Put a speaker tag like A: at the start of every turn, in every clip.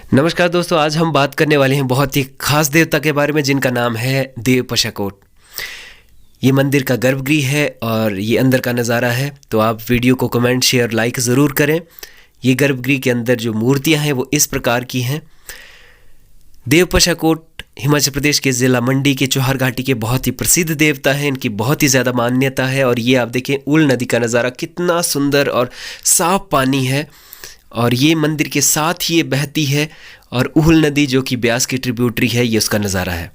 A: नमस्कार दोस्तों, आज हम बात करने वाले हैं बहुत ही खास देवता के बारे में जिनका नाम है देवपशाकोट। ये मंदिर का गर्भगृह है और ये अंदर का नज़ारा है। तो आप वीडियो को कमेंट शेयर लाइक ज़रूर करें। ये गर्भगृह के अंदर जो मूर्तियां हैं वो इस प्रकार की हैं। देवपशाकोट हिमाचल प्रदेश के ज़िला मंडी के चौहार घाटी के बहुत ही प्रसिद्ध देवता हैं। इनकी बहुत ही ज़्यादा मान्यता है। और ये आप देखें ऊल नदी का नज़ारा, कितना सुंदर और साफ पानी है और ये मंदिर के साथ ही ये बहती है। और ऊल नदी जो कि ब्यास की ट्रिब्यूटरी है, ये उसका नज़ारा है।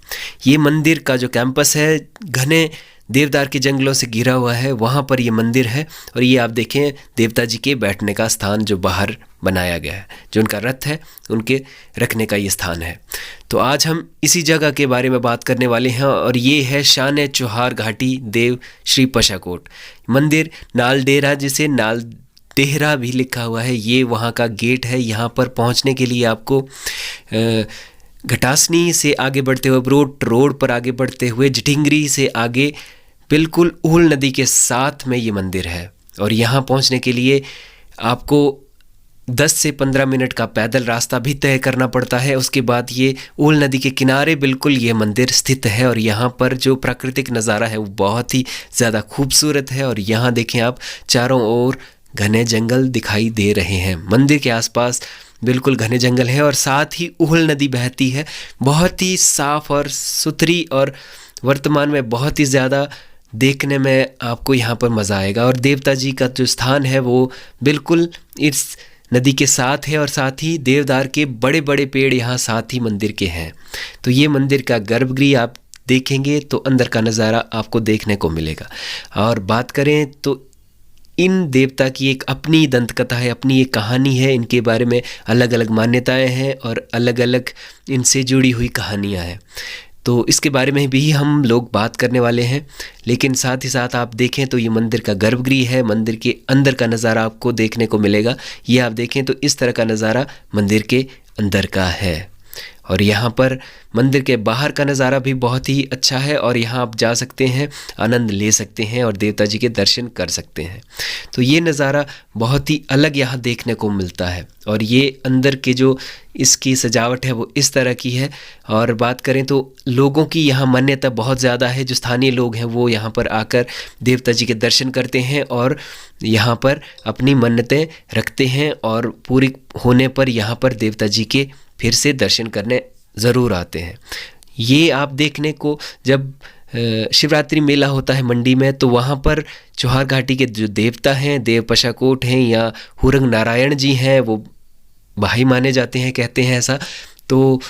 A: ये मंदिर का जो कैंपस है घने देवदार के जंगलों से घिरा हुआ है, वहाँ पर ये मंदिर है। और ये आप देखें देवता जी के बैठने का स्थान जो बाहर बनाया गया है, जो उनका रथ है उनके रखने का ये स्थान है। तो आज हम इसी जगह के बारे में बात करने वाले हैं और ये है शान चौहार घाटी देव श्री पशाकोट मंदिर। नालडेरा, जिसे नाल देहरा भी लिखा हुआ है, ये वहाँ का गेट है। यहाँ पर पहुँचने के लिए आपको घटासनी से आगे बढ़ते हुए ब्रोट रोड पर आगे बढ़ते हुए जटिंगरी से आगे बिल्कुल ऊल नदी के साथ में ये मंदिर है। और यहाँ पहुँचने के लिए आपको 10 से 15 मिनट का पैदल रास्ता भी तय करना पड़ता है। उसके बाद ये ऊल नदी के किनारे बिल्कुल ये मंदिर स्थित है। और यहाँ पर जो प्राकृतिक नज़ारा है वो बहुत ही ज़्यादा खूबसूरत है। और यहाँ देखें आप, चारों ओर घने जंगल दिखाई दे रहे हैं। मंदिर के आसपास बिल्कुल घने जंगल हैं और साथ ही ऊल नदी बहती है, बहुत ही साफ और सुथरी। और वर्तमान में बहुत ही ज़्यादा देखने में आपको यहाँ पर मज़ा आएगा। और देवता जी का जो स्थान है वो बिल्कुल इस नदी के साथ है और साथ ही देवदार के बड़े बड़े पेड़ यहाँ साथ ही मंदिर के हैं। तो ये मंदिर का गर्भगृह आप देखेंगे तो अंदर का नज़ारा आपको देखने को मिलेगा। और बात करें तो इन देवता की एक अपनी दंतकथा है, अपनी एक कहानी है। इनके बारे में अलग अलग मान्यताएं हैं और अलग अलग इनसे जुड़ी हुई कहानियां हैं। तो इसके बारे में भी हम लोग बात करने वाले हैं। लेकिन साथ ही साथ आप देखें तो ये मंदिर का गर्भगृह है। मंदिर के अंदर का नज़ारा आपको देखने को मिलेगा। ये आप देखें तो इस तरह का नज़ारा मंदिर के अंदर का है। और यहाँ पर मंदिर के बाहर का नज़ारा भी बहुत ही अच्छा है और यहाँ आप जा सकते हैं, आनंद ले सकते हैं और देवता जी के दर्शन कर सकते हैं। तो ये नज़ारा बहुत ही अलग यहाँ देखने को मिलता है। और ये अंदर के जो इसकी सजावट है वो इस तरह की है। और बात करें तो लोगों की यहाँ मान्यता बहुत ज़्यादा है। जो स्थानीय लोग हैं वो यहाँ पर आकर देवता जी के दर्शन करते हैं और यहाँ पर अपनी मन्नतें रखते हैं और पूरी होने पर यहाँ पर देवता जी के फिर से दर्शन करने ज़रूर आते हैं। ये आप देखने को जब शिवरात्रि मेला होता है मंडी में, तो वहाँ पर चौहार घाटी के जो देवता हैं, देव पशाकोट हैं या हुरंग नारायण जी हैं, वो भाई माने जाते हैं, कहते हैं ऐसा। तो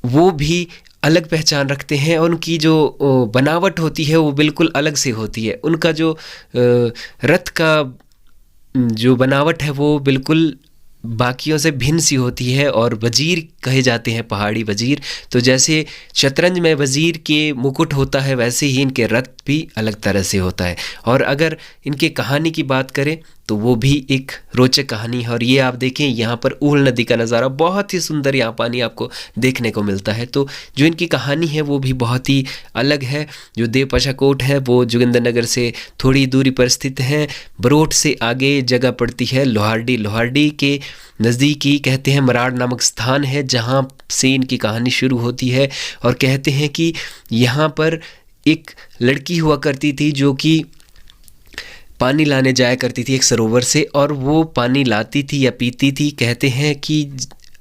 A: वो भी अलग पहचान रखते हैं और उनकी जो बनावट होती है वो बिल्कुल अलग से होती है। उनका जो रथ का जो बनावट है वो बिल्कुल बाकियों से भिन्न सी होती है। और वजीर कहे जाते हैं, पहाड़ी वजीर। तो जैसे शतरंज में वजीर के मुकुट होता है, वैसे ही इनके रथ भी अलग तरह से होता है। और अगर इनके कहानी की बात करें तो वो भी एक रोचक कहानी है। और ये आप देखें यहाँ पर ऊल नदी का नज़ारा, बहुत ही सुंदर यहाँ पानी आपको देखने को मिलता है। तो जो इनकी कहानी है वो भी बहुत ही अलग है। जो देव पशाकोट है वो जोगिंद्रनगर से थोड़ी दूरी पर स्थित है। बरोट से आगे जगह पड़ती है लोहारडी। लोहारडी के नज़दीकी कहते हैं मराड़ नामक स्थान है, जहाँ से इनकी कहानी शुरू होती है। और कहते हैं कि यहाँ पर एक लड़की हुआ करती थी जो कि पानी लाने जाया करती थी एक सरोवर से, और वो पानी लाती थी या पीती थी। कहते हैं कि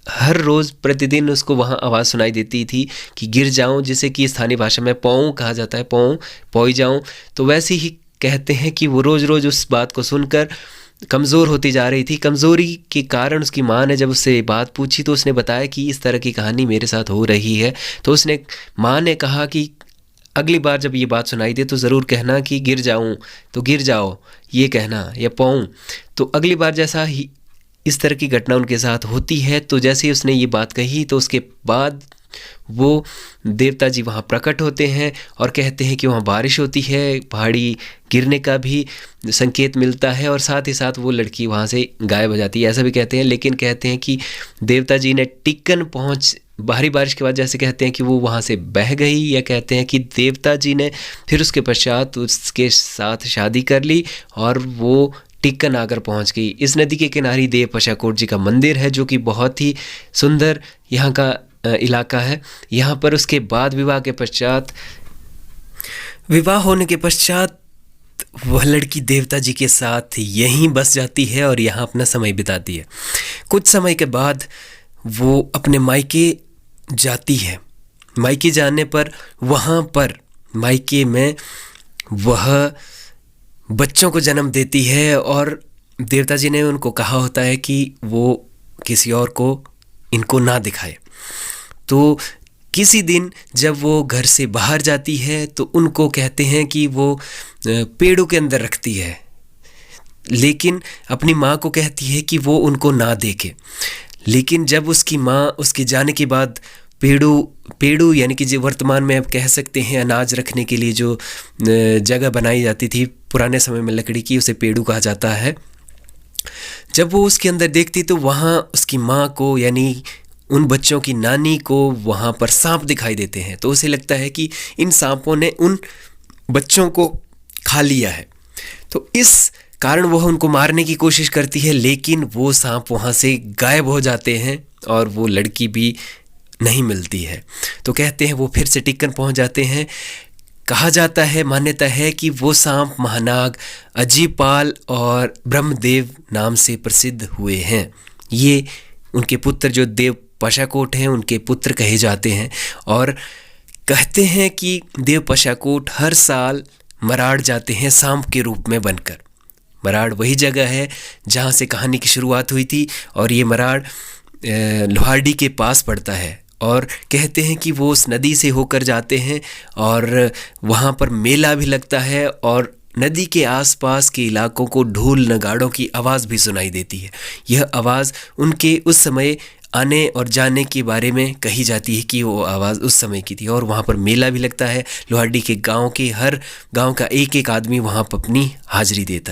A: हर रोज़ प्रतिदिन उसको वहाँ आवाज़ सुनाई देती थी कि गिर जाऊँ, जिसे कि स्थानीय भाषा में पौं कहा जाता है, पौं पोई जाऊँ। तो वैसे ही कहते हैं कि वो रोज़ रोज़ उस बात को सुनकर कमज़ोर होती जा रही थी। कमज़ोरी के कारण उसकी माँ ने जब उससे बात पूछी तो उसने बताया कि इस तरह की कहानी मेरे साथ हो रही है। तो उसने माँ ने कहा कि अगली बार जब ये बात सुनाई दे तो ज़रूर कहना कि गिर जाऊं, तो गिर जाओ ये कहना, या पाऊँ। तो अगली बार जैसा ही इस तरह की घटना उनके साथ होती है, तो जैसे ही उसने ये बात कही तो उसके बाद वो देवता जी वहाँ प्रकट होते हैं और कहते हैं कि वहाँ बारिश होती है, पहाड़ी गिरने का भी संकेत मिलता है और साथ ही साथ वो लड़की वहाँ से गायब हो जाती है, ऐसा भी कहते हैं। लेकिन कहते हैं कि देवता जी ने टिक्कन पहुँच भारी बारिश के बाद जैसे कहते हैं कि वो वहाँ से बह गई, या कहते हैं कि देवता जी ने फिर उसके पश्चात उसके साथ शादी कर ली और वो टिक्कन आकर पहुंच गई। इस नदी के किनारे देव पशाकोट जी का मंदिर है, जो कि बहुत ही सुंदर यहाँ का इलाका है। यहाँ पर उसके बाद विवाह होने के पश्चात वह लड़की देवता जी के साथ यहीं बस जाती है और यहाँ अपना समय बिताती है। कुछ समय के बाद वो अपने मायके जाती है। मायके जाने पर वहाँ पर मायके में वह बच्चों को जन्म देती है और देवता जी ने उनको कहा होता है कि वो किसी और को इनको ना दिखाए। तो किसी दिन जब वो घर से बाहर जाती है तो उनको कहते हैं कि वो पेड़ों के अंदर रखती है, लेकिन अपनी माँ को कहती है कि वो उनको ना देखे। लेकिन जब उसकी माँ उसके जाने के बाद पेड़ू यानी कि जो वर्तमान में आप कह सकते हैं अनाज रखने के लिए जो जगह बनाई जाती थी पुराने समय में लकड़ी की, उसे पेड़ू कहा जाता है, जब वो उसके अंदर देखती तो वहाँ उसकी माँ को यानी उन बच्चों की नानी को वहाँ पर सांप दिखाई देते हैं। तो उसे लगता है कि इन सांपों ने उन बच्चों को खा लिया है। तो इस कारण वह उनको मारने की कोशिश करती है, लेकिन वो सांप वहाँ से गायब हो जाते हैं और वो लड़की भी नहीं मिलती है। तो कहते हैं वो फिर से टिक्कन पहुँच जाते हैं। कहा जाता है, मान्यता है कि वो सांप महानाग अजीपाल और ब्रह्मदेव नाम से प्रसिद्ध हुए हैं। ये उनके पुत्र जो देव पशाकोट हैं उनके पुत्र कहे जाते हैं। और कहते हैं कि देव पशाकोट हर साल मराड़ जाते हैं सांप के रूप में बनकर। मराड़ वही जगह है जहाँ से कहानी की शुरुआत हुई थी और ये मराड़ लोहारडी के पास पड़ता है। और कहते हैं कि वो उस नदी से होकर जाते हैं और वहाँ पर मेला भी लगता है और नदी के आसपास के इलाकों को ढोल नगाड़ों की आवाज़ भी सुनाई देती है। यह आवाज़ उनके उस समय आने और जाने के बारे में कही जाती है कि वो आवाज़ उस समय की थी। और वहाँ पर मेला भी लगता है। लोहारडी के गांव के हर गांव का एक एक आदमी वहाँ पर अपनी हाजिरी देता है।